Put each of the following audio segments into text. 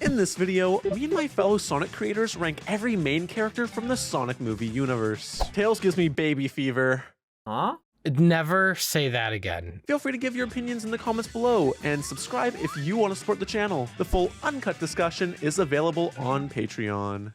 In this video, me and my fellow Sonic creators rank every main character from the Sonic movie universe. Tails gives me baby fever. Huh? Never say that again. Feel free to give your opinions in the comments below, and subscribe if you want to support the channel. The full uncut discussion is available on Patreon.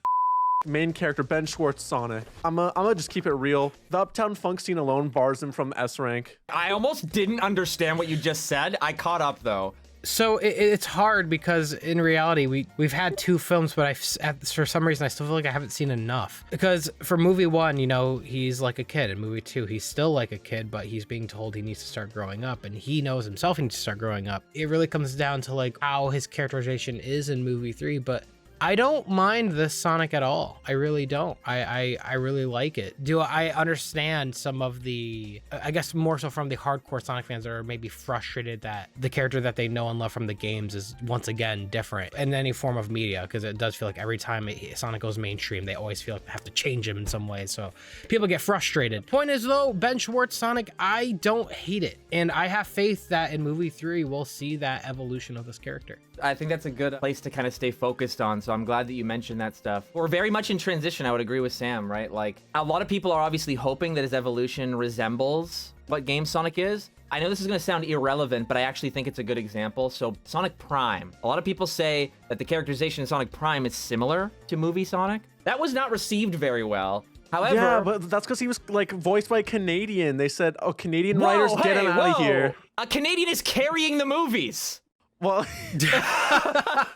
Main character Ben Schwartz Sonic. I'm gonna just keep it real. The Uptown Funk scene alone bars him from S rank. I almost didn't understand what you just said. I caught up though. So it's hard because in reality we've had 2 films, but for some reason I still feel like I haven't seen enough. Because for movie 1, you know, he's like a kid. In movie 2, he's still like a kid, but he's being told he needs to start growing up, and he knows himself he needs to start growing up. It really comes down to like how his characterization is in movie 3, but I don't mind this Sonic at all. I really don't. I really like it. Do I understand some of the, I guess more so from the hardcore Sonic fans that are maybe frustrated that the character that they know and love from the games is once again different in any form of media, because it does feel like every time Sonic goes mainstream, they always feel like they have to change him in some way. So people get frustrated. Point is though, Ben Schwartz Sonic, I don't hate it. And I have faith that in movie 3, we'll see that evolution of this character. I think that's a good place to kind of stay focused on, so I'm glad that you mentioned that stuff. We're very much in transition, I would agree with Sam, right? Like, a lot of people are obviously hoping that his evolution resembles what Game Sonic is. I know this is going to sound irrelevant, but I actually think it's a good example. So, Sonic Prime. A lot of people say that the characterization in Sonic Prime is similar to movie Sonic. That was not received very well. However, yeah, but that's because he was like voiced by a Canadian. They said, "Oh, Canadian writers, get him out of here." A Canadian is carrying the movies. Well, that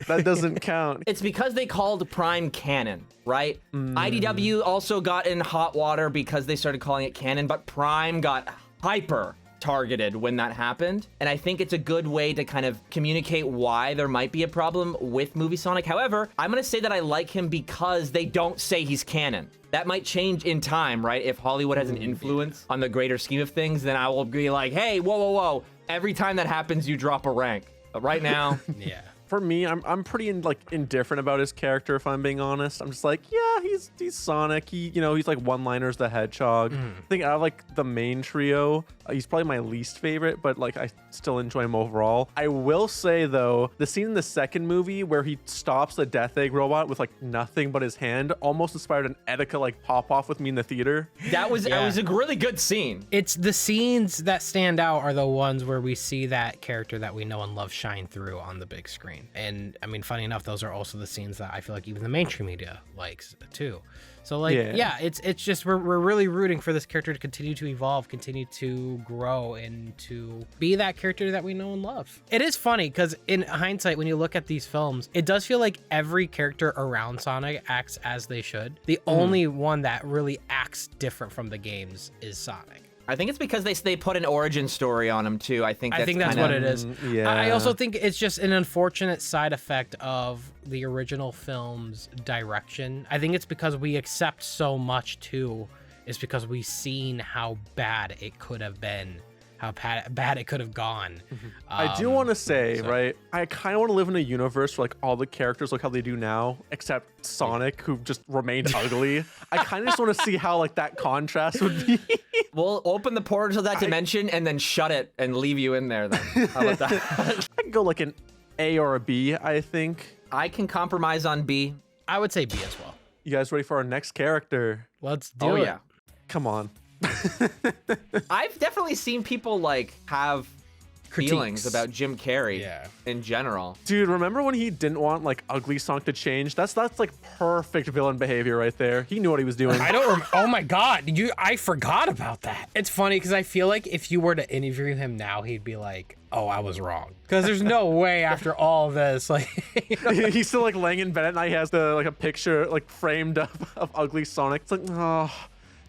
doesn't count. It's because they called Prime canon, right? IDW also got in hot water because they started calling it canon, but Prime got hyper targeted when that happened. And I think it's a good way to kind of communicate why there might be a problem with movie Sonic. However, I'm gonna say that I like him because they don't say he's canon. That might change in time, right? If Hollywood has an influence on the greater scheme of things, then I will be like, hey, whoa, whoa, whoa. Every time that happens, you drop a rank. But right now, Yeah. For me, I'm pretty indifferent about his character, if I'm being honest. I'm just like, yeah, he's Sonic. He's like one-liners the Hedgehog. I think out of like the main trio, he's probably my least favorite, but like I still enjoy him overall. I will say though, the scene in the second movie where he stops the Death Egg robot with like nothing but his hand almost inspired an Etika like pop off with me in the theater. that was a really good scene. It's the scenes that stand out are the ones where we see that character that we know and love shine through on the big screen. And I mean, funny enough, those are also the scenes that I feel like even the mainstream media likes too. So like, yeah, it's just we're really rooting for this character to continue to evolve, continue to grow, and to be that character that we know and love. It is funny because in hindsight, when you look at these films, it does feel like every character around Sonic acts as they should. The only one that really acts different from the games is Sonic. I think it's because they put an origin story on him too. I think that's what it is. Yeah. I also think it's just an unfortunate side effect of the original film's direction. I think it's because we accept so much too. It's because we've seen how bad it could have been, how bad it could have gone. I do want to say, right, I kind of want to live in a universe where like all the characters look how they do now, except Sonic, who just remained ugly. I kind of just want to see how like that contrast would be. We'll open the portal to that dimension and then shut it and leave you in there then. How about that? I could go like an A or a B, I think. I can compromise on B. I would say B as well. You guys ready for our next character? Let's do it. Oh yeah. Come on. I've definitely seen people like have feelings about Jim Carrey in general. Dude, remember when he didn't want like ugly Sonic to change? That's like perfect villain behavior right there. He knew what he was doing. I don't oh my god, I forgot about that. It's funny because I feel like if you were to interview him now, he'd be like, oh, I was wrong. Because there's no way after all of this, like he's still like laying in bed at night. He has a picture like framed up of ugly Sonic. It's like, oh,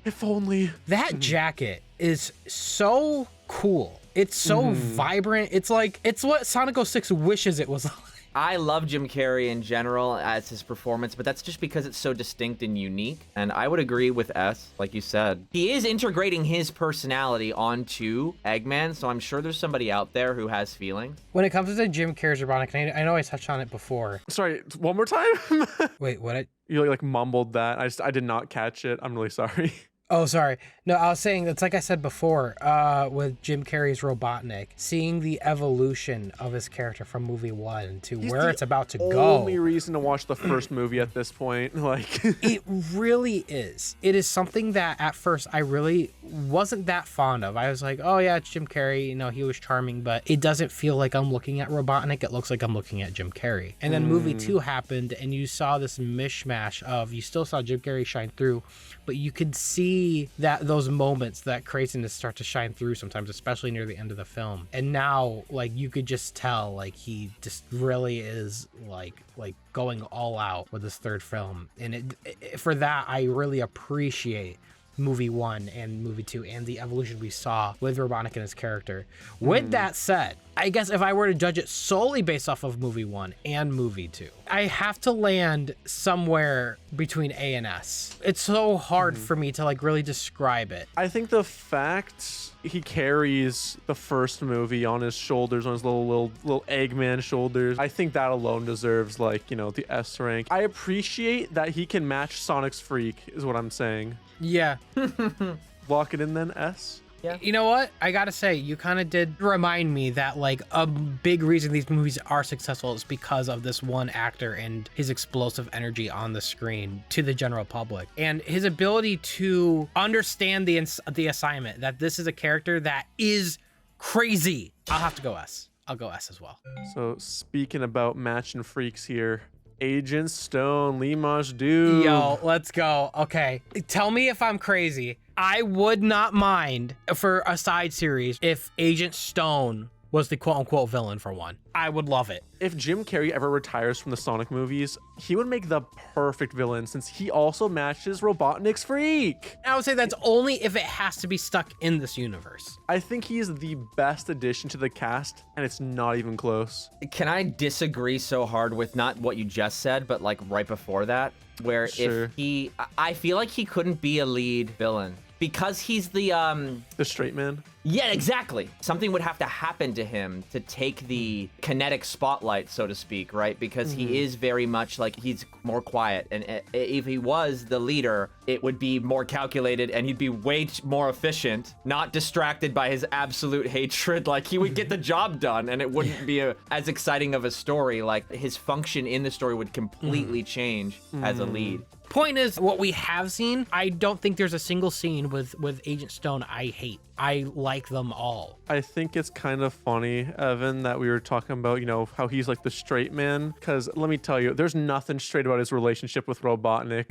if only. That jacket is so cool. It's so vibrant. It's like, it's what Sonic 06 wishes it was like. I love Jim Carrey in general as his performance, but that's just because it's so distinct and unique. And I would agree with S, like you said. He is integrating his personality onto Eggman, so I'm sure there's somebody out there who has feelings. When it comes to Jim Carrey's Robotnik, I know I touched on it before. Sorry, one more time? Wait, what? You like mumbled that. I did not catch it. I'm really sorry. Oh, sorry. No, I was saying that's like I said before, with Jim Carrey's Robotnik, seeing the evolution of his character from movie 1 to where it's about to go. Only reason to watch the first movie at this point, like It really is. It is something that at first I really wasn't that fond of. I was like, oh yeah, it's Jim Carrey. You know, he was charming, but it doesn't feel like I'm looking at Robotnik. It looks like I'm looking at Jim Carrey. And then movie 2 happened, and you saw this mishmash of, you still saw Jim Carrey shine through, but you could see that those moments, that craziness start to shine through sometimes, especially near the end of the film. And now, like, you could just tell, like, he just really is like going all out with this third film. And for that, I really appreciate movie 1 and movie 2 and the evolution we saw with Robotnik and his character. With that said, I guess if I were to judge it solely based off of movie 1 and movie 2, I have to land somewhere between A and S. It's so hard for me to like really describe it. I think the fact he carries the first movie on his shoulders, on his little Eggman shoulders, I think that alone deserves, like, you know, the S rank. I appreciate that he can match Sonic's Freak, is what I'm saying. Yeah. Lock it in then, S. Yeah. You know what? I gotta say, you kind of did remind me that like a big reason these movies are successful is because of this one actor and his explosive energy on the screen to the general public, and his ability to understand the assignment that this is a character that is crazy. I'll have to go S. I'll go S as well. So speaking about matching freaks here, Agent Stone, Limaj Dude. Yo, let's go. Okay. Tell me if I'm crazy. I would not mind for a side series if Agent Stone was the quote-unquote villain for one. I would love it. If Jim Carrey ever retires from the Sonic movies, he would make the perfect villain since he also matches Robotnik's Freak. I would say that's only if it has to be stuck in this universe. I think he is the best addition to the cast, and it's not even close. Can I disagree so hard with not what you just said, but like right before that, where Sure. I feel like he couldn't be a lead villain because he's the straight man. Yeah, exactly. Something would have to happen to him to take the kinetic spotlight, so to speak, right? Because he is very much like, he's more quiet. And if he was the leader, it would be more calculated and he'd be way more efficient, not distracted by his absolute hatred. Like, he would get the job done and it wouldn't be as exciting of a story. Like, his function in the story would completely change as a lead. Point is, what we have seen, I don't think there's a single scene with Agent Stone I hate. I like them all. I think it's kind of funny, Evan, that we were talking about, you know, how he's like the straight man. Because let me tell you, there's nothing straight about his relationship with Robotnik.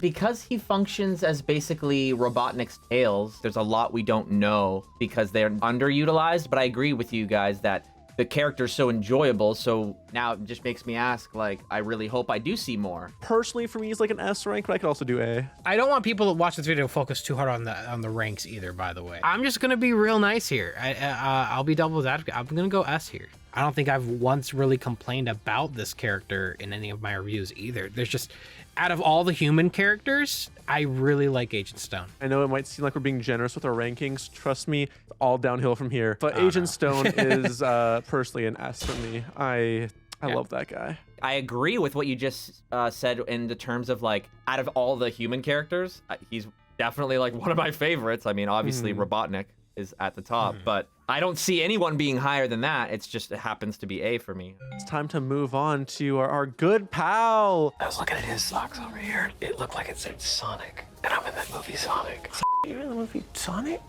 Because he functions as basically Robotnik's tails, there's a lot we don't know because they're underutilized. But I agree with you guys that the character's so enjoyable, so now it just makes me ask, like, I really hope I do see more. Personally, for me, he's like an S rank, but I could also do A. I don't want people to watch this video focus too hard on the ranks either, by the way. I'm just gonna be real nice here. I'll be devil's advocate. I'm gonna go S here. I don't think I've once really complained about this character in any of my reviews either. There's just, out of all the human characters, I really like Agent Stone. I know it might seem like we're being generous with our rankings. Trust me, all downhill from here. But Agent Stone is personally an S for me. I love that guy. I agree with what you just said in the terms of, like, out of all the human characters, he's definitely like one of my favorites. I mean, obviously Robotnik is at the top, but I don't see anyone being higher than that. It's just, it happens to be A for me. It's time to move on to our good pal. I was looking at his socks over here. It looked like it said Sonic, and I'm in that movie Sonic. You're in the movie Sonic?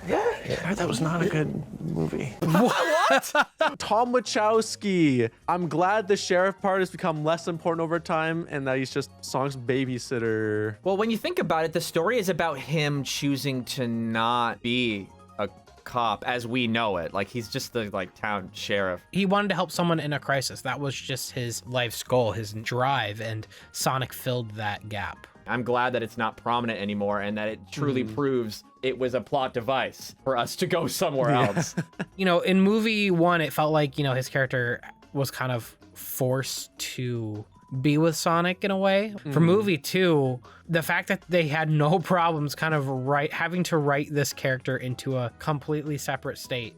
Yeah. I heard that was not a good movie. Tom Wachowski. I'm glad the sheriff part has become less important over time and that he's just Sonic's babysitter. Well, when you think about it, the story is about him choosing to not be a cop as we know it. Like, he's just the, like, town sheriff. He wanted to help someone in a crisis. That was just his life's goal, his drive, and Sonic filled that gap. I'm glad that it's not prominent anymore and that it truly proves it was a plot device for us to go somewhere else. You know, in movie 1, it felt like, you know, his character was kind of forced to be with Sonic in a way. For movie 2, the fact that they had no problems kind of having to write this character into a completely separate state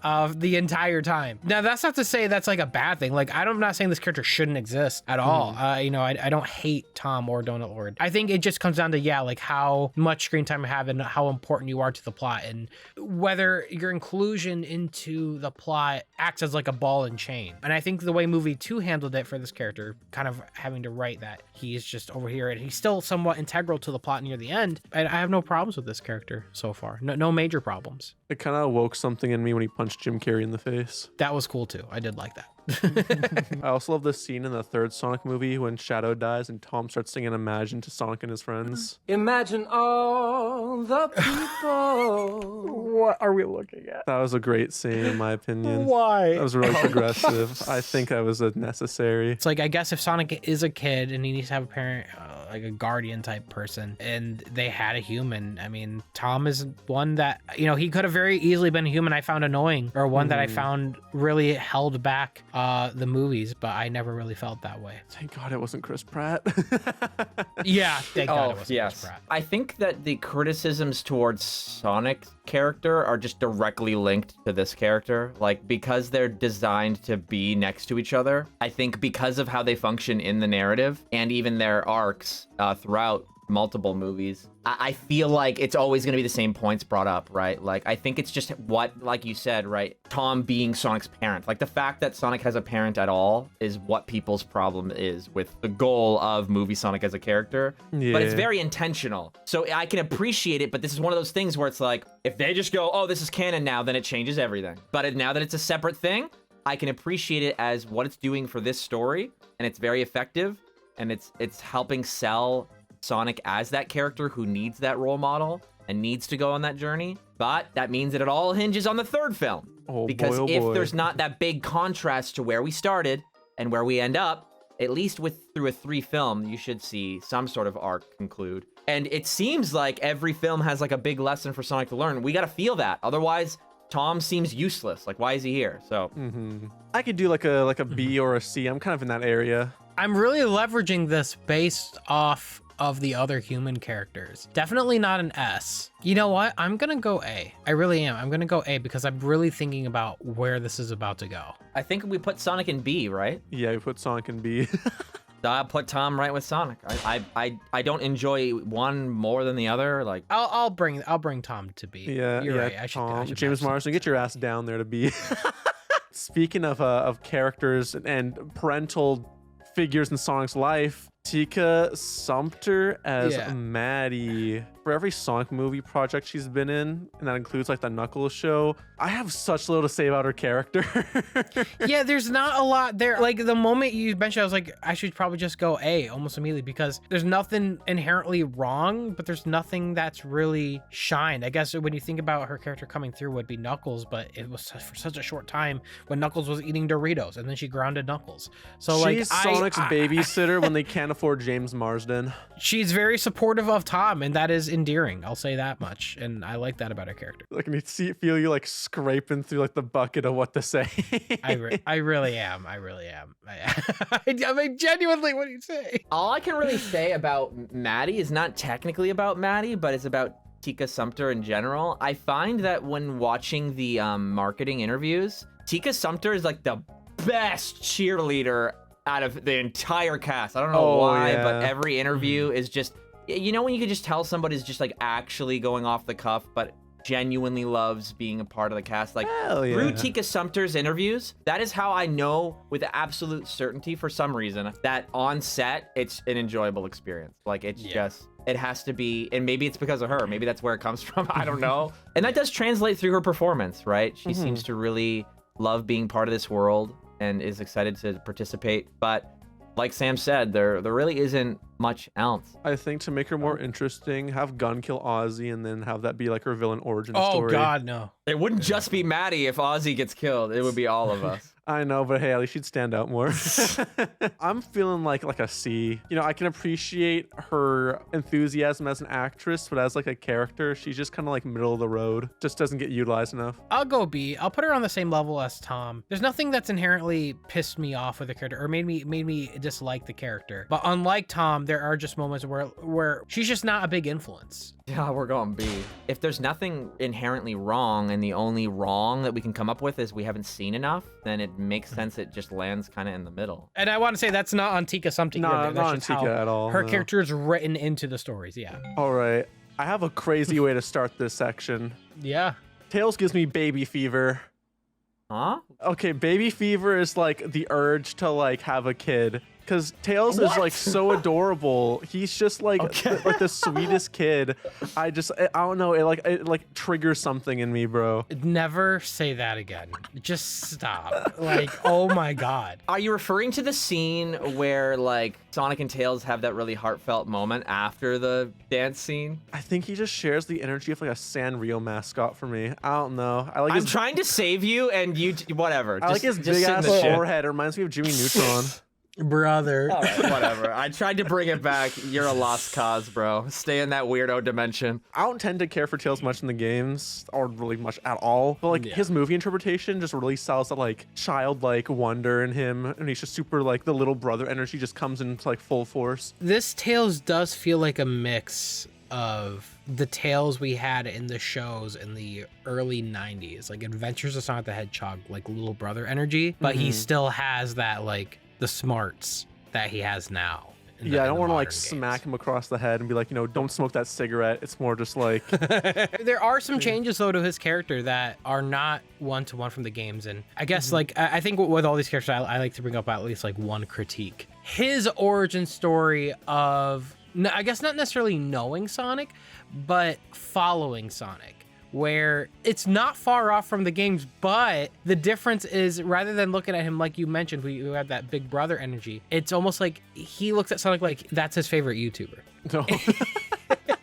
of the entire time. Now, that's not to say that's like a bad thing. Like, I'm not saying this character shouldn't exist at all. You know, I don't hate Tom or Donut Lord. I think it just comes down to, yeah, like how much screen time you have and how important you are to the plot, and whether your inclusion into the plot acts as like a ball and chain. And I think the way movie 2 handled it for this character, kind of having to write that he's just over here and he's still somewhat integral to the plot near the end, I have no problems with this character so far. No major problems. It kind of awoke something in me when he punched Jim Carrey in the face. That was cool too. I did like that. I also love this scene in the third Sonic movie when Shadow dies and Tom starts singing Imagine to Sonic and his friends. Imagine all the people. What are we looking at? That was a great scene in my opinion. Why? That was really progressive. I think that was necessary. It's like, I guess if Sonic is a kid and he needs to have a parent, like a guardian type person, and they had a human, I mean, Tom is one that, you know, he could have very easily been a human I found annoying, or one that I found really held back the movies, but I never really felt that way. Thank God it wasn't Chris Pratt. Yeah, thank God it wasn't Chris Pratt. I think that the criticisms towards Sonic's character are just directly linked to this character. Like, because they're designed to be next to each other, I think because of how they function in the narrative and even their arcs throughout multiple movies, I feel like it's always going to be the same points brought up, right? Like, I think it's just what, like you said, right? Tom being Sonic's parent. Like, the fact that Sonic has a parent at all is what people's problem is with the goal of movie Sonic as a character. Yeah. But it's very intentional. So I can appreciate it, but this is one of those things where it's like, if they just go, oh, this is canon now, then it changes everything. But now that it's a separate thing, I can appreciate it as what it's doing for this story, and it's very effective, and it's helping sell Sonic as that character who needs that role model and needs to go on that journey. But that means that it all hinges on the third film. Because if there's not that big contrast to where we started and where we end up, at least through a 3 film, you should see some sort of arc conclude. And it seems like every film has like a big lesson for Sonic to learn. We got to feel that. Otherwise, Tom seems useless. Like, why is he here? So I could do like a B or a C. I'm kind of in that area. I'm really leveraging this based off of the other human characters. Definitely not an S. You know what? I'm gonna go A. I really am. I'm gonna go A because I'm really thinking about where this is about to go. I think we put Sonic in B, right? Yeah, we put Sonic in B. I'll put Tom right with Sonic. I don't enjoy one more than the other. Like, I'll bring Tom to B. Yeah, You're right. I should James Marsden, get your ass down there to B. Speaking of characters and parental figures in Sonic's life, Tika Sumpter as Maddie. For every Sonic movie project she's been in, and that includes like the Knuckles show, I have such little to say about her character. Yeah, there's not a lot there. Like, the moment you mentioned, I was like, I should probably just go A almost immediately, because there's nothing inherently wrong, but there's nothing that's really shined. I guess when you think about her character coming through would be Knuckles, but it was for such a short time when Knuckles was eating Doritos, and then she grounded Knuckles. So she's Sonic's babysitter when they can't afford James Marsden. She's very supportive of Tom, and that is endearing. I'll say that much, and I like that about her character. Like, I can feel you like scraping through like the bucket of what to say. I really am. I mean, genuinely, what do you say? All I can really say about Maddie is not technically about Maddie, but it's about Tika Sumpter in general. I find that when watching the marketing interviews, Tika Sumpter is like the best cheerleader out of the entire cast. I don't know why, but every interview is just, you know, when you can just tell somebody's just like actually going off the cuff, but genuinely loves being a part of the cast. Like, through Tika Sumpter's interviews, that is how I know with absolute certainty, for some reason, that on set, it's an enjoyable experience. Like, it's just, it has to be, and maybe it's because of her. Maybe that's where it comes from. I don't know. And that does translate through her performance, right? She seems to really love being part of this world and is excited to participate. But like Sam said, there really isn't much else. I think to make her more interesting, have Gun kill Ozzy and then have that be like her villain origin story. Oh God, no. It wouldn't just be Maddie if Ozzy gets killed. It would be all of us. I know, but hey, at least she'd stand out more. I'm feeling like a C. You know, I can appreciate her enthusiasm as an actress, but as like a character, she's just kind of like middle of the road. Just doesn't get utilized enough. I'll go B. I'll put her on the same level as Tom. There's nothing that's inherently pissed me off with the character or made me dislike the character. But unlike Tom, there are just moments where she's just not a big influence. Yeah, we're going B. If there's nothing inherently wrong and the only wrong that we can come up with is we haven't seen enough, then it makes sense it just lands kind of in the middle. And I want to say that's not on Tika Sumtik. No, That's not on just Tika how at all, Her no. character is written into the stories, yeah. All right. I have a crazy way to start this section. Yeah. Tails gives me baby fever. Huh? Okay, baby fever is like the urge to like have a kid. Because Tails is like so adorable. He's just like like the sweetest kid. I don't know. It like triggers something in me, bro. Never say that again. Just stop. Like, oh my God. Are you referring to the scene where like Sonic and Tails have that really heartfelt moment after the dance scene? I think he just shares the energy of like a Sanrio mascot for me. I don't know. I like I'm his, trying to save you and you, whatever. I like his just big sit in ass the shit. forehead. It reminds me of Jimmy Neutron. Brother. All right, whatever. I tried to bring it back. You're a lost cause, bro. Stay in that weirdo dimension. I don't tend to care for Tails much in the games, or really much at all. But like his movie interpretation just really sells that like childlike wonder in him, and he's just super like the little brother energy just comes into like full force. This Tales does feel like a mix of the Tales we had in the shows in the early 90s, like Adventures of Sonic the Hedgehog, like little brother energy, but he still has that like the smarts that he has now. Yeah, I don't want to like smack him across the head and be like, you know, don't smoke that cigarette. It's more just like there are some changes though to his character that are not one-to-one from the games, and I guess like I think with all these characters I like to bring up at least like one critique. His origin story of, I guess not necessarily knowing Sonic, but following Sonic, where it's not far off from the games, but the difference is rather than looking at him like you mentioned, who had that big brother energy, it's almost like he looks at Sonic like that's his favorite YouTuber. no.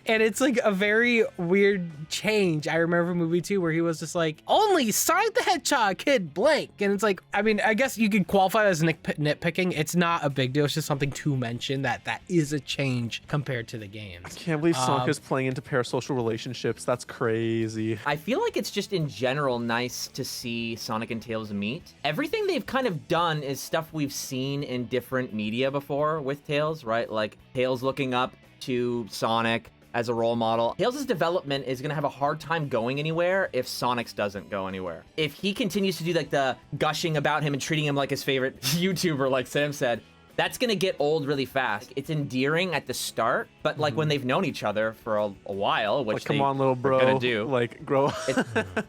And it's like a very weird change. I remember movie 2 where he was just like, only Sonic the Hedgehog kid blank. And it's like, I mean, I guess you could qualify it as nitpicking. It's not a big deal. It's just something to mention that is a change compared to the games. I can't believe Sonic is playing into parasocial relationships. That's crazy. I feel like it's just in general nice to see Sonic and Tails meet. Everything they've kind of done is stuff we've seen in different media before with Tails, right? Like Tails looking up to Sonic as a role model. Tails' development is gonna have a hard time going anywhere if Sonic's doesn't go anywhere. If he continues to do like the gushing about him and treating him like his favorite YouTuber, like Sam said, that's gonna get old really fast. It's endearing at the start, but like when they've known each other for a while, which Like, come on, little bro. gonna do. Like, grow up.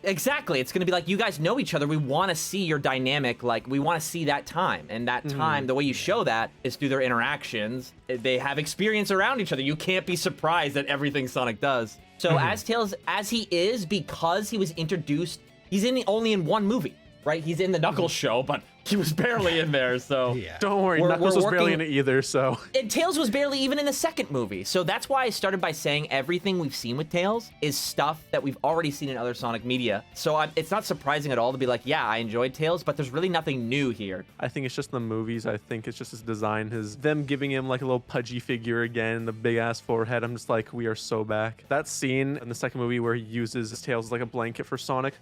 Exactly. It's gonna be like, you guys know each other. We want to see your dynamic. Like, we want to see that time. And that time, the way you show that is through their interactions. They have experience around each other. You can't be surprised at everything Sonic does. So as Tails, as he is, because he was introduced, he's only in one movie, right? He's in the Knuckles show, but he was barely in there, so... Yeah. Don't worry, We're Knuckles was barely working- in it either, so... And Tails was barely even in the second movie. So that's why I started by saying everything we've seen with Tails is stuff that we've already seen in other Sonic media. So it's not surprising at all to be like, yeah, I enjoyed Tails, but there's really nothing new here. I think it's just the movies. I think it's just his design, them giving him like a little pudgy figure again, the big ass forehead. I'm just like, we are so back. That scene in the second movie where he uses his Tails as like a blanket for Sonic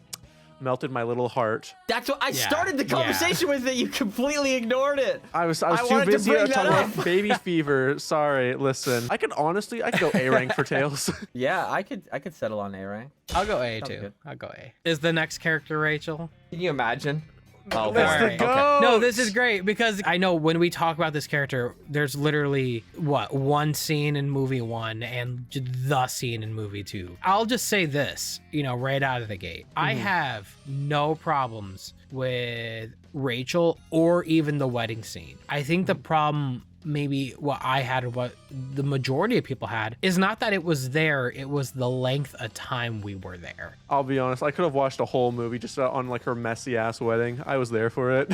melted my little heart. That's what I started the conversation with it. You completely ignored it. I was too wanted to busy bring that talking up. about baby fever. Sorry, listen. I could go A rank for Tails. Yeah, I could settle on A rank. I'll go A Sounds too. good. I'll go A. Is the next character Rachel? Can you imagine? Oh, That's boy. the goat. No, this is great because I know when we talk about this character, there's literally one scene in movie 1 and the scene in movie 2. I'll just say this, right out of the gate. I have no problems with Rachel or even the wedding scene. I think the problem maybe what I had, what the majority of people had, is not that it was there, it was the length of time we were there. I'll be honest, I could have watched a whole movie just on like her messy ass wedding. I was there for it.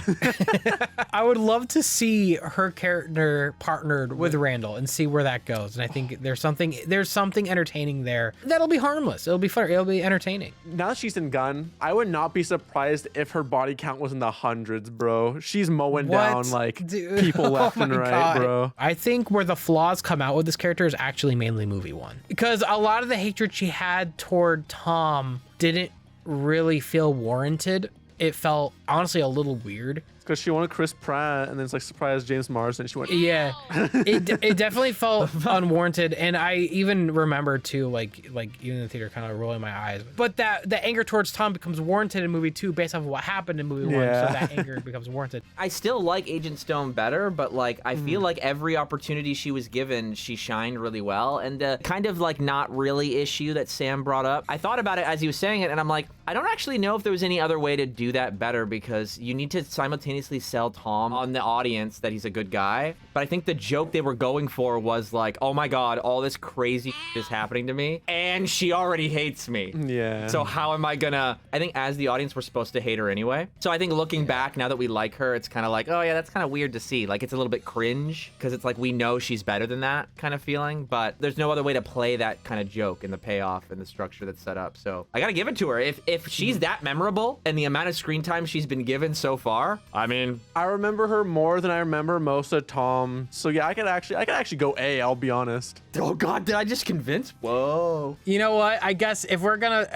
I would love to see her character partnered with Randall and see where that goes. And I think there's something entertaining there that'll be harmless. It'll be fun. It'll be entertaining. Now that she's in Gun, I would not be surprised if her body count was in the hundreds, bro. She's mowing down like people left and right, God. bro. I think where the flaws come out with this character is actually mainly movie 1, because a lot of the hatred she had toward Tom didn't really feel warranted. It felt honestly a little weird. Because she wanted Chris Pratt, and then it's like surprise James Marsden. She went, yeah. It definitely felt unwarranted, and I even remember too, like even in the theater, kind of rolling my eyes. But that the anger towards Tom becomes warranted in movie 2 based off of what happened in movie 1, so that anger becomes warranted. I still like Agent Stone better, but like I feel like every opportunity she was given, she shined really well. And the kind of like not really issue that Sam brought up, I thought about it as he was saying it, and I'm like, I don't actually know if there was any other way to do that better, because you need to simultaneously sell Tom on the audience that he's a good guy. But I think the joke they were going for was like, oh my god, all this crazy is happening to me, and she already hates me. yeah. So how am I gonna... I think as the audience, we're supposed to hate her anyway. So I think looking back, now that we like her, it's kind of like, oh yeah, that's kind of weird to see. Like, it's a little bit cringe, because it's like we know she's better than that kind of feeling, but there's no other way to play that kind of joke and the payoff and the structure that's set up. So I gotta give it to her. If she's that memorable and the amount of screen time she's been given so far, I mean... I remember her more than I remember most of Tom. So yeah, I could actually go A, I'll be honest. Oh god, did I just convince? Whoa. You know what? I guess if we're gonna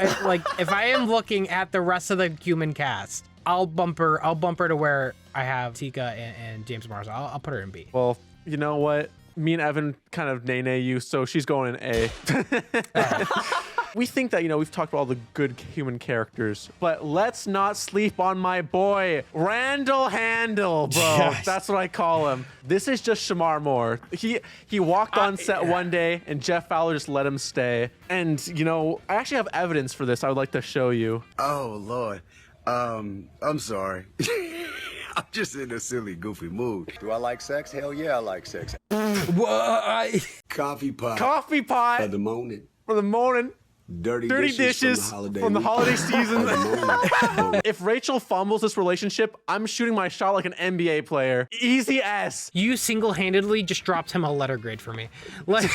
if I am looking at the rest of the human cast, I'll bump her to where I have Tika and James Marsden. I'll put her in B. Well, you know what? Me and Evan kind of nay you, so she's going in A. We think that, we've talked about all the good human characters, but let's not sleep on my boy, Randall Handel, bro. Yes. That's what I call him. This is just Shamar Moore. He walked on set one day, and Jeff Fowler just let him stay. And, I actually have evidence for this I would like to show you. Oh, Lord. I'm sorry. I'm just in a silly, goofy mood. Do I like sex? Hell yeah, I like sex. Coffee pot. Coffee pot. For the morning. For the morning. Dirty dishes from the holiday season. If Rachel fumbles this relationship, I'm shooting my shot like an NBA player. Easy S. You single-handedly just dropped him a letter grade for me. Like,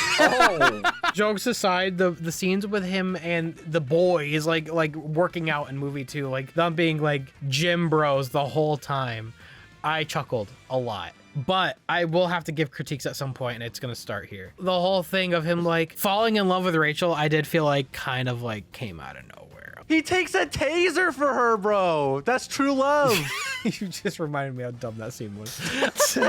jokes aside, the scenes with him and the boys like working out in movie 2, like them being like gym bros the whole time, I chuckled a lot. But I will have to give critiques at some point, and it's gonna start here. The whole thing of him like falling in love with Rachel, I did feel like kind of like came out of nowhere. He takes a taser for her, bro. That's true love. You just reminded me how dumb that scene was.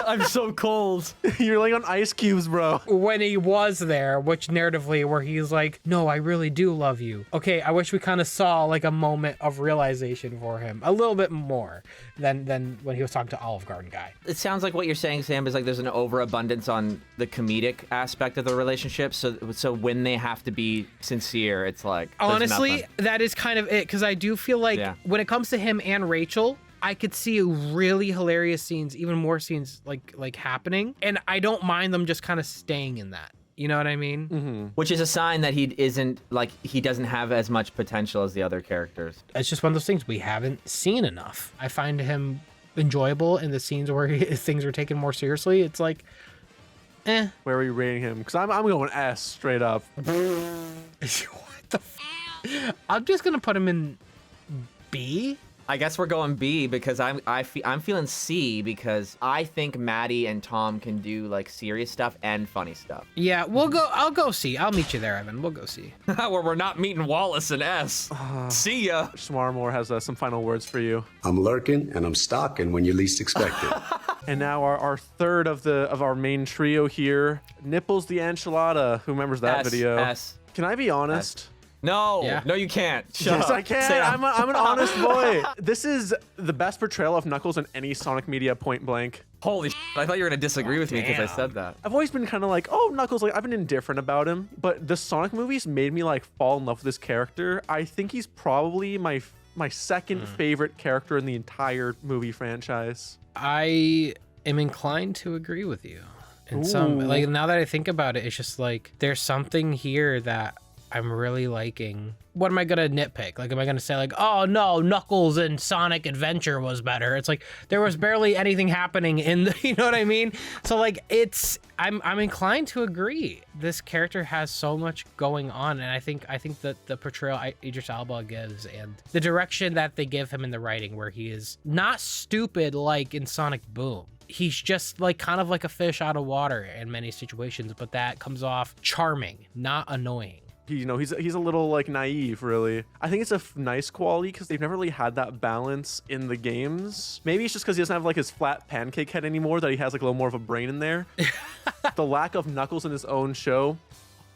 I'm so cold. You're laying on ice cubes, bro. When he was there, which narratively where he's like, no, I really do love you. Okay, I wish we kind of saw like a moment of realization for him. A little bit more than when he was talking to Olive Garden guy. It sounds like what you're saying, Sam, is like there's an overabundance on the comedic aspect of the relationship. So when they have to be sincere, it's like honestly, nothing. that is kind of it, because I do feel like when it comes to him and Rachel, I could see really hilarious scenes, even more scenes like happening, and I don't mind them just kind of staying in that. You know what I mean? Mm-hmm. Which is a sign that he doesn't have as much potential as the other characters. It's just one of those things we haven't seen enough. I find him enjoyable in the scenes where things are taken more seriously. It's like, eh. Where are you rating him? Because I'm going S straight up. What the I'm just gonna put him in B. I guess we're going B because I'm feeling C because I think Maddie and Tom can do like serious stuff and funny stuff. Yeah, I'll go C. I'll meet you there, Evan. We'll go C. Where we're not meeting Wallace and S. See ya. Shamar Moore has some final words for you. I'm lurking and I'm stalking when you least expect it. And now our third of our main trio here, Nipples the Enchilada. Who remembers that video? S. Can I be honest? S. No, Yeah. No, you can't. Shut Yes, up. I can. Sam. I'm an honest boy. This is the best portrayal of Knuckles in any Sonic media, point blank. Holy shit. I thought you were going to disagree with me because I said that. I've always been kind of like, oh, Knuckles, like, I've been indifferent about him. But the Sonic movies made me, like, fall in love with this character. I think he's probably my second favorite character in the entire movie franchise. I am inclined to agree with you. And some, like, now that I think about it, it's just like there's something here that I'm really liking. What am I gonna nitpick? Like, am I gonna say like, oh no, Knuckles and Sonic Adventure was better? It's like there was barely anything happening in the, you know what I mean? So like, I'm inclined to agree. This character has so much going on, and I think that the portrayal Idris Elba gives and the direction that they give him in the writing, where he is not stupid like in Sonic Boom. He's just like kind of like a fish out of water in many situations, but that comes off charming, not annoying. He's a little like naive, really. I think it's a nice quality because they've never really had that balance in the games. Maybe it's just because he doesn't have like his flat pancake head anymore, that he has like a little more of a brain in there. The lack of Knuckles in his own show,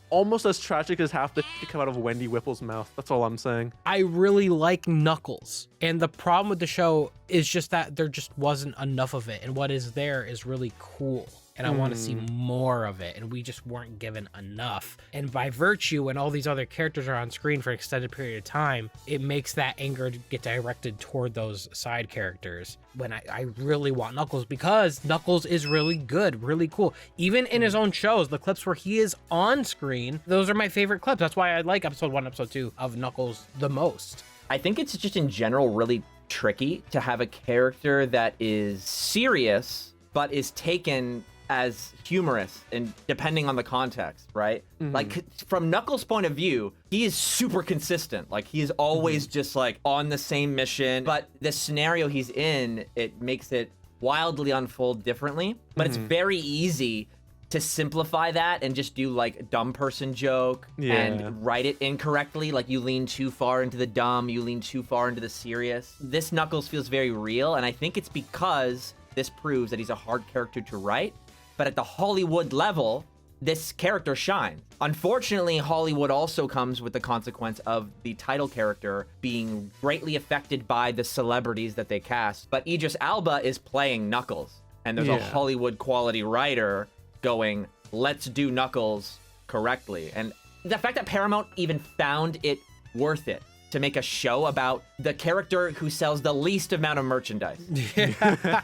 almost as tragic as half the shit come out of Wendy Whipple's mouth. That's all I'm saying. I really like Knuckles, and the problem with the show is just that there just wasn't enough of it, and what is there is really cool. And I want to see more of it, and we just weren't given enough. And by virtue, when all these other characters are on screen for an extended period of time, it makes that anger get directed toward those side characters. When I really want Knuckles, because Knuckles is really good, really cool. Even in his own shows, the clips where he is on screen, those are my favorite clips. That's why I like episode 1, episode 2 of Knuckles the most. I think it's just in general really tricky to have a character that is serious, but is taken as humorous, and depending on the context, right? Like, from Knuckles' point of view, he is super consistent. Like, he is always just like on the same mission, but the scenario he's in, it makes it wildly unfold differently. But it's very easy to simplify that and just do like a dumb person joke and write it incorrectly. Like, you lean too far into the dumb, you lean too far into the serious. This Knuckles feels very real, and I think it's because this proves that he's a hard character to write. But at the Hollywood level, this character shines. Unfortunately, Hollywood also comes with the consequence of the title character being greatly affected by the celebrities that they cast. But Idris Elba is playing Knuckles, and there's a Hollywood quality writer going, let's do Knuckles correctly. And the fact that Paramount even found it worth it to make a show about the character who sells the least amount of merchandise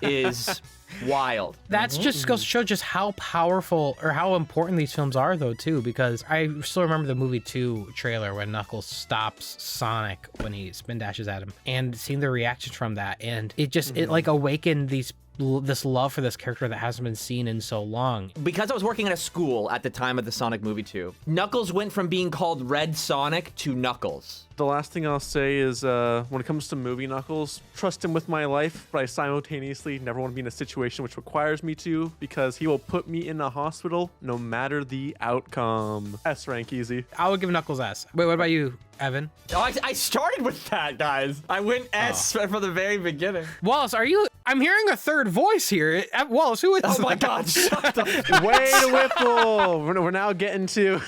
is wild. That's just goes to show just how powerful or how important these films are, though, too, because I still remember the movie 2 trailer when Knuckles stops Sonic when he spin dashes at him, and seeing the reactions from that, and it just it like awakened this love for this character that hasn't been seen in so long. Because I was working at a school at the time of the Sonic movie 2, Knuckles went from being called Red Sonic to Knuckles. The last thing I'll say is when it comes to movie Knuckles, trust him with my life, but I simultaneously never want to be in a situation which requires me to, because he will put me in a hospital no matter the outcome. S rank easy. I would give Knuckles S. Wait, what about you, Evan? Oh, I started with that, guys. I went S from the very beginning. Wallace, I'm hearing a third voice here. Wallace, who is Oh my God, shut the Wade Whipple. We're now getting to...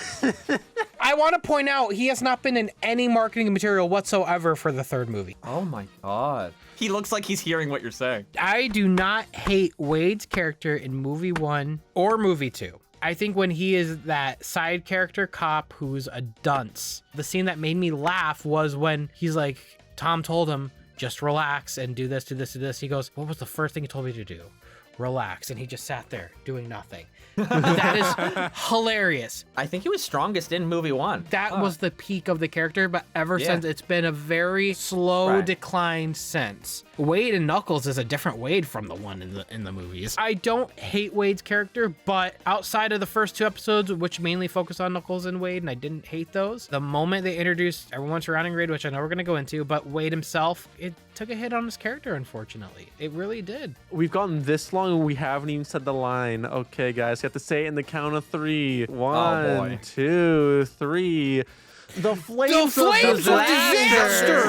I want to point out, he has not been in any marketing material whatsoever for the third movie. Oh my God. He looks like he's hearing what you're saying. I do not hate Wade's character in movie 1 or movie 2. I think when he is that side character cop who's a dunce, the scene that made me laugh was when he's like, Tom told him, just relax and do this, do this, do this. He goes, what was the first thing you told me to do? Relax. And he just sat there doing nothing. That is hilarious. I think he was strongest in movie 1. That was the peak of the character, but ever since, it's been a very slow decline since. Wade and Knuckles is a different Wade from the one in the movies. I don't hate Wade's character, but outside of the first 2 episodes, which mainly focus on Knuckles and Wade, and I didn't hate those, the moment they introduced everyone surrounding Wade, which I know we're going to go into, but Wade himself, it took a hit on his character, unfortunately. It really did. We've gotten this long and we haven't even said the line. Okay, guys, you have to say it in the count of 3. 1, 2, 3. The flames of disaster.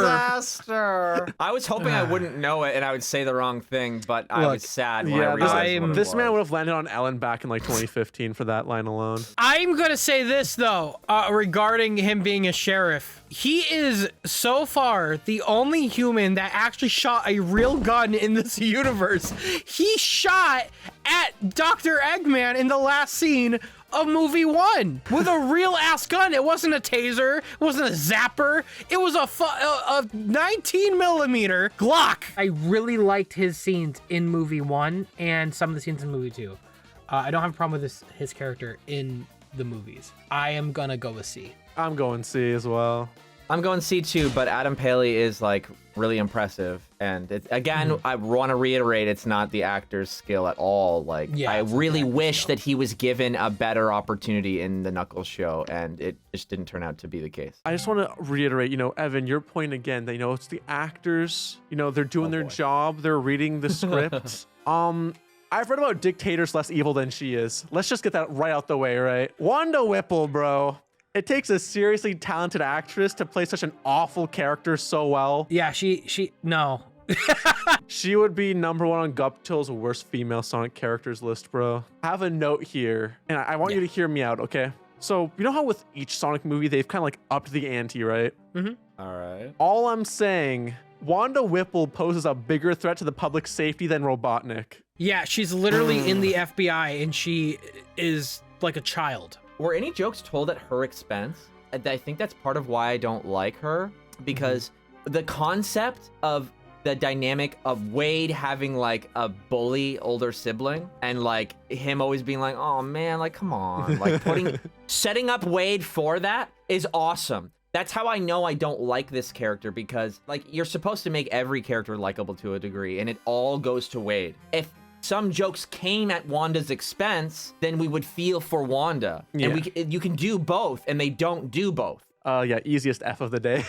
I was hoping I wouldn't know it and I would say the wrong thing, but I was sad when I realized this man would have landed on Ellen back in like 2015 for that line alone. I'm gonna say this though, regarding him being a sheriff. He is so far the only human that actually shot a real gun in this universe. He shot at Dr. Eggman in the last scene of movie 1 with a real ass gun. It wasn't a taser, it wasn't a zapper, it was a 19 millimeter Glock. I really liked his scenes in movie 1 and some of the scenes in movie 2. I don't have a problem with his character in the movies. I am gonna go with C. I'm going C as well. I'm going C too, but Adam Paley is like really impressive. And again, I want to reiterate, it's not the actor's skill at all. Like, Yeah, I it's not really the actor's wish skill. that he was given a better opportunity in the Knuckles show, and it just didn't turn out to be the case. I just want to reiterate, Evan, your point again that, it's the actors, they're doing their job, they're reading the script. I've read about dictators less evil than she is. Let's just get that right out the way, right? Wanda Whipple, bro. It takes a seriously talented actress to play such an awful character so well. Yeah, no. She would be number 1 on Guptill's worst female Sonic characters list, bro. I have a note here, and I want you to hear me out, okay? So, you know how with each Sonic movie, they've kind of like upped the ante, right? All right. All I'm saying, Wanda Whipple poses a bigger threat to the public safety than Robotnik. Yeah, she's literally in the FBI, and she is like a child. Were any jokes told at her expense? I think that's part of why I don't like her, because the concept of the dynamic of Wade having like a bully older sibling and like him always being like, oh man, like, come on, like setting up Wade for that is awesome. That's how I know I don't like this character, because like you're supposed to make every character likable to a degree, and it all goes to Wade. If some jokes came at Wanda's expense, then we would feel for Wanda. Yeah. And you can do both, and they don't do both. Yeah, easiest F of the day.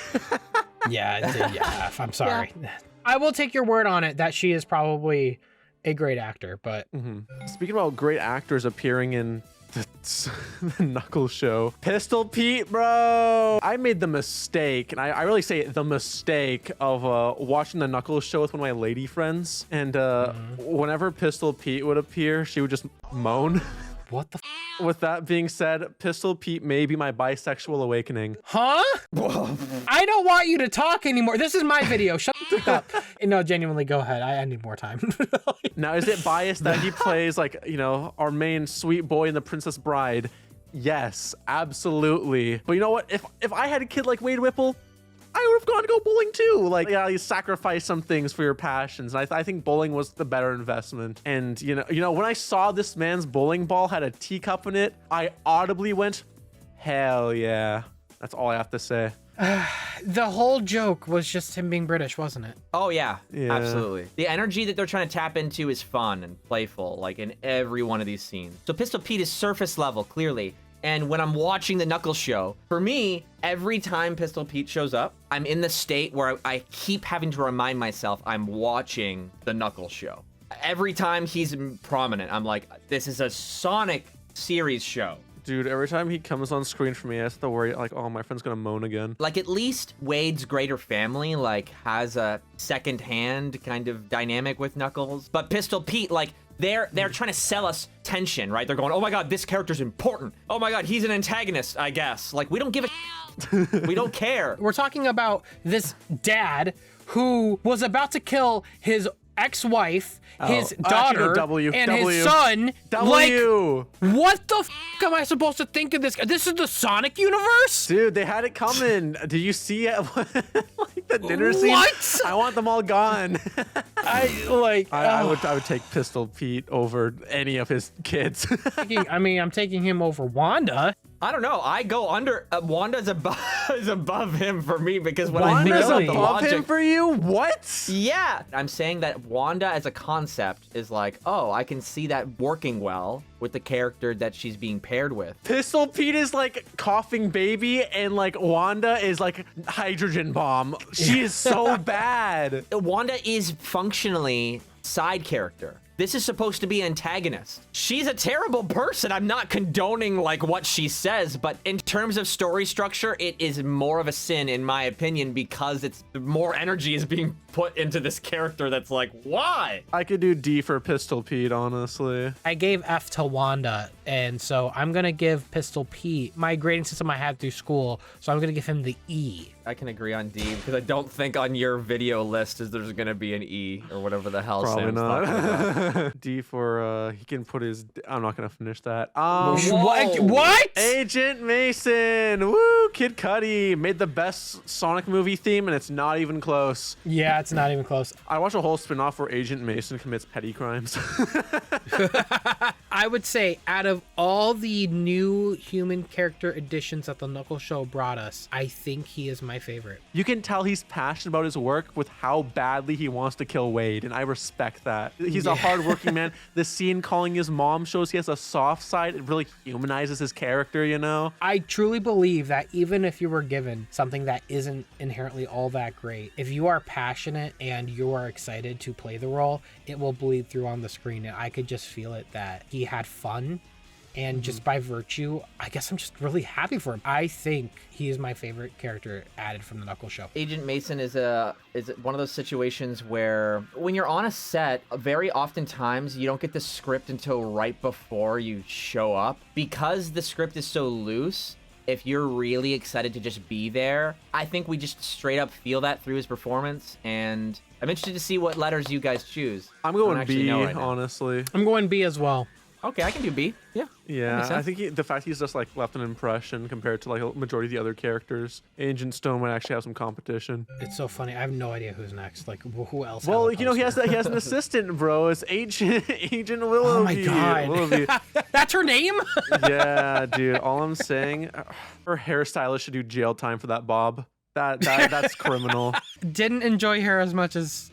Yeah, I'm sorry. Yeah. I will take your word on it that she is probably a great actor, but Speaking about great actors appearing in the Knuckles show, Pistol Pete, bro. I made the mistake, and I really say the mistake of watching the Knuckles show with one of my lady friends, and whenever Pistol Pete would appear, she would just moan. what the With that being said, Pistol Pete may be my bisexual awakening. Huh? I don't want you to talk anymore. This is my video. Shut the fuck up. No, genuinely, go ahead. I need more time. Now, is it biased that he plays like, our main sweet boy in The Princess Bride? Yes, absolutely. But you know what? If I had a kid like Wade Whipple, I would have gone to go bowling too. Like, yeah, you sacrifice some things for your passions. And I think bowling was the better investment. And when I saw this man's bowling ball had a teacup in it, I audibly went, hell yeah. That's all I have to say. The whole joke was just him being British, wasn't it? Oh yeah, Yeah. absolutely. The energy that they're trying to tap into is fun and playful, like in every one of these scenes. So Pistol Pete is surface level, clearly. And when I'm watching the Knuckles show, for me, every time Pistol Pete shows up, I'm in the state where I keep having to remind myself I'm watching the Knuckles show. Every time he's prominent, I'm like, this is a Sonic series show. Dude, every time he comes on screen for me, I have to worry, like, oh, my friend's gonna moan again. Like, at least Wade's greater family, like, has a second-hand kind of dynamic with Knuckles. But Pistol Pete, like, they're trying to sell us tension, right? They're going, oh my god, this character's important. Oh my god, he's an antagonist, I guess. Like, we don't give a we don't care. We're talking about this dad who was about to kill his ex-wife, his daughter, and his son. W. Like, what the f am I supposed to think of this? This is the Sonic universe? Dude, they had it coming. Did you see it? Like the dinner scene? What? I want them all gone. I would take Pistol Pete over any of his kids. I'm taking him over Wanda. I don't know. I go under. Wanda's is above him for me because when Wanda's I think about the above logic, him for you? What? yeah, I'm saying that Wanda as a concept is like, oh, I can see that working well with the character that she's being paired with. Pistol Pete is like coughing baby, and like Wanda is like hydrogen bomb. She is so bad. Wanda is functionally side character. This is supposed to be antagonist. She's a terrible person. I'm not condoning like what she says, but in terms of story structure, it is more of a sin in my opinion because it's more energy is being put into this character that's like, why? I could do D for Pistol Pete, honestly. I gave F to Wanda, and so I'm gonna give Pistol Pete my grading system I had through school, so I'm gonna give him the E. I can agree on D because I don't think on your video list is there's gonna be an E or whatever the hell. Probably Sam's not. talking about. D for he can put his. I'm not gonna finish that. What? Agent Mason, woo! Kid Cudi made the best Sonic movie theme, and it's not even close. Yeah, it's not even close. I watched a whole spin-off where Agent Mason commits petty crimes. I would say out of all the new human character additions that the Knuckles show brought us, I think he is my favorite. You can tell he's passionate about his work with how badly he wants to kill Wade, and I respect that. He's a hardworking man. The scene calling his mom shows he has a soft side. It really humanizes his character, you know? I truly believe that even if you were given something that isn't inherently all that great, if you are passionate and you are excited to play the role, it will bleed through on the screen. And I could just feel it that he had fun. And just by virtue, I guess I'm just really happy for him. I think he is my favorite character added from the Knuckles show. Agent Mason is one of those situations where when you're on a set, very oftentimes you don't get the script until right before you show up. Because the script is so loose, if you're really excited to just be there, I think we just straight up feel that through his performance. And I'm interested to see what letters you guys choose. I'm going I don't actually B, know right now. honestly. I'm going B as well. Okay, I can do B. Yeah. Yeah, I think the fact he's just like left an impression compared to like a majority of the other characters. Agent Stone might actually have some competition. It's so funny. I have no idea who's next. Like, who else? Well, has a you know, he has poster? an assistant, bro. It's Agent Willoughby. Oh my God. Willoughby. That's her name? Yeah, dude. All I'm saying, her hairstylist should do jail time for that bob. That's criminal. Didn't enjoy her as much as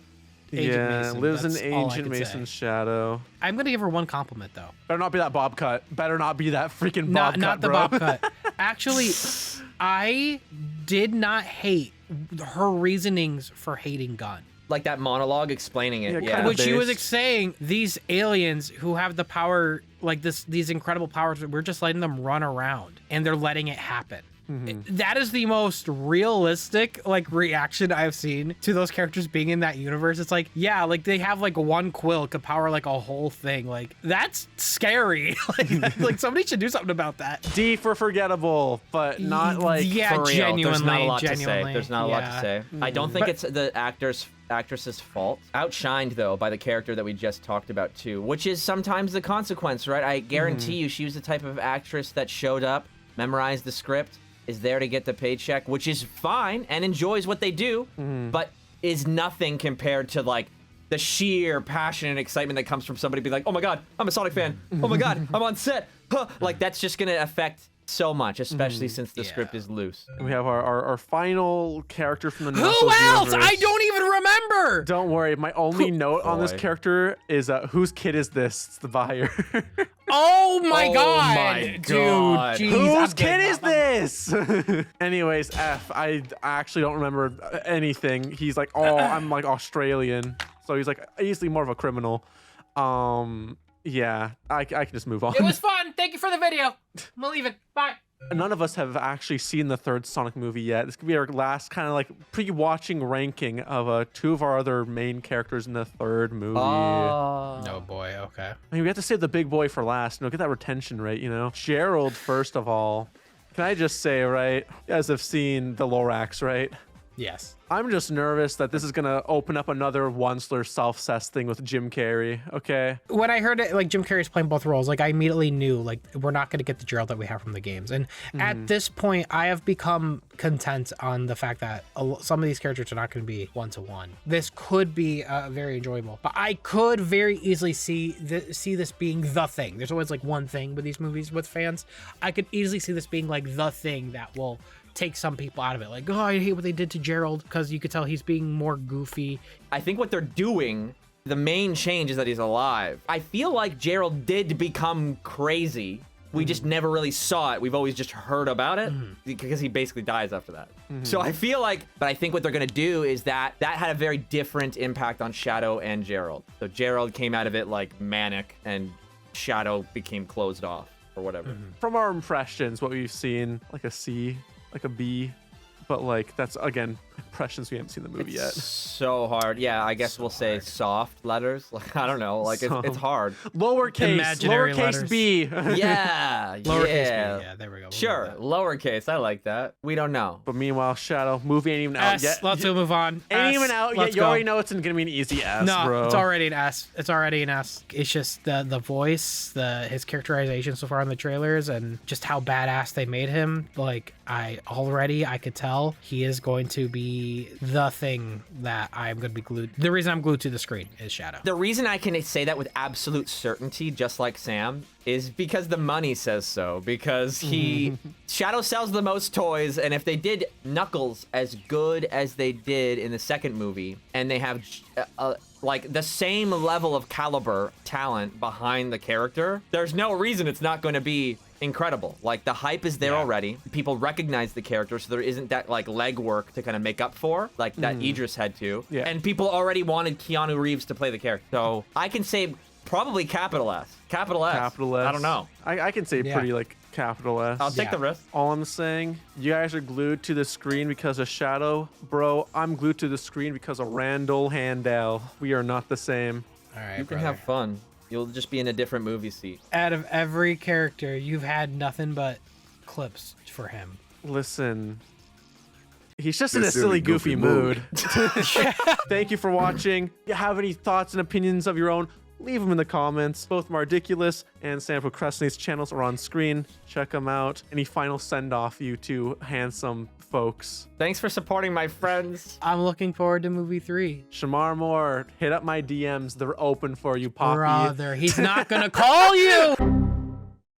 Agent Mason. Lives That's in all I Agent could say. Mason's shadow. I'm gonna give her one compliment though. Better not be that bob cut. Better not be that freaking bob cut, Not the bro. bob cut. Actually, I did not hate her reasonings for hating Gunn. Like that monologue explaining it. Yeah, Yeah. kinda Which she was based. saying, these aliens who have the power, like these incredible powers, we're just letting them run around and they're letting it happen. That is the most realistic like reaction I've seen to those characters being in that universe. It's like, yeah, like they have like one quill could power like a whole thing. Like that's scary. like somebody should do something about that. D for forgettable, but not like Yeah, For real, genuinely. there's not a lot to say. genuinely, There's not a lot to yeah. say. I don't think it's the actress's fault. Outshined though by the character that we just talked about too, which is sometimes the consequence, right? I guarantee you, she was the type of actress that showed up, memorized the script, is there to get the paycheck, which is fine and enjoys what they do, but is nothing compared to like the sheer passion and excitement that comes from somebody being like, oh my God, I'm a Sonic fan. Oh my God, I'm on set. Huh. Like that's just gonna affect so much, especially since the script is loose. we have our final character from the Who Knuckles else? universe. I don't even remember. Don't worry. My only note on this boy. character is whose kid is this? It's the buyer. Oh my Oh God, my God. dude. Jeez, Whose I'm kid getting is up. this? Anyways, F. I actually don't remember anything. He's like, oh, I'm like Australian, so he's like easily more of a criminal. Yeah, I can just move on. It was fun. Thank you for the video. I'm leaving. Bye. None of us have actually seen the third Sonic movie yet. This could be our last kind of like pre-watching ranking of two of our other main characters in the third movie. No boy. Okay. I mean, we have to save the big boy for last. Get that retention rate, Gerald, first of all. Can I just say, right? You guys have seen the Lorax, right? Yes. I'm just nervous that this is going to open up another Onceler self-cess thing with Jim Carrey, okay? When I heard it, like Jim Carrey's playing both roles, like I immediately knew like we're not going to get the Gerald that we have from the games. And at this point, I have become content on the fact that some of these characters are not going to be one-to-one. This could be very enjoyable, but I could very easily see this being the thing. There's always like one thing with these movies with fans. I could easily see this being like the thing that will take some people out of it. Like, oh, I hate what they did to Gerald, because you could tell he's being more goofy. I think what they're doing, the main change is that he's alive. I feel like Gerald did become crazy. We just never really saw it. We've always just heard about it because he basically dies after that. So I feel like, but I think what they're gonna do is that had a very different impact on Shadow and Gerald. So Gerald came out of it like manic and Shadow became closed off or whatever. From our impressions, what we've seen, like a C, like a B, but like that's again impressions. We haven't seen the movie yet. So hard. Yeah, I guess we'll say soft letters. Like I don't know. Like it's hard. Imaginary lowercase letters. B. Yeah. Lowercase b. yeah. Yeah, there we go. We'll Sure. do that. Lowercase. I like that. We don't know. But meanwhile, Shadow movie ain't even out S. yet. Let's move on. Ain't S, even out yet. let's You go. already know it's gonna be an easy S, No, bro. it's already an S. It's already an S. It's just the voice, his characterization so far in the trailers, and just how badass they made him. Like I could tell he is going to be the thing that I'm going to be glued. The reason I'm glued to the screen is Shadow. The reason I can say that with absolute certainty, just like Sam, is because the money says so. Because Shadow sells the most toys, and if they did Knuckles as good as they did in the second movie, and they have like the same level of caliber talent behind the character, there's no reason it's not going to be incredible. Like the hype is there already. People recognize the character, so there isn't that like legwork to kind of make up for, like that Idris had to. Yeah. And people already wanted Keanu Reeves to play the character. So I can say probably capital S. Capital S. Capital S. I don't know. I can say pretty like capital S. I'll take the risk. All I'm saying, you guys are glued to the screen because of Shadow. Bro, I'm glued to the screen because of Randall Handel. We are not the same. All right, You can brother. have fun. You'll just be in a different movie seat. Out of every character, you've had nothing but clips for him. Listen, he's just in The a silly, goofy mood. Thank you for watching. If you have any thoughts and opinions of your own, leave them in the comments. Both Mardiculous and Sam Procrastinate's channels are on screen. Check them out. Any final send-off, you two handsome folks? Thanks for supporting my friends. I'm looking forward to movie 3. Shamar Moore, hit up my DMs. They're open for you, Poppy. Brother, he's not gonna call you!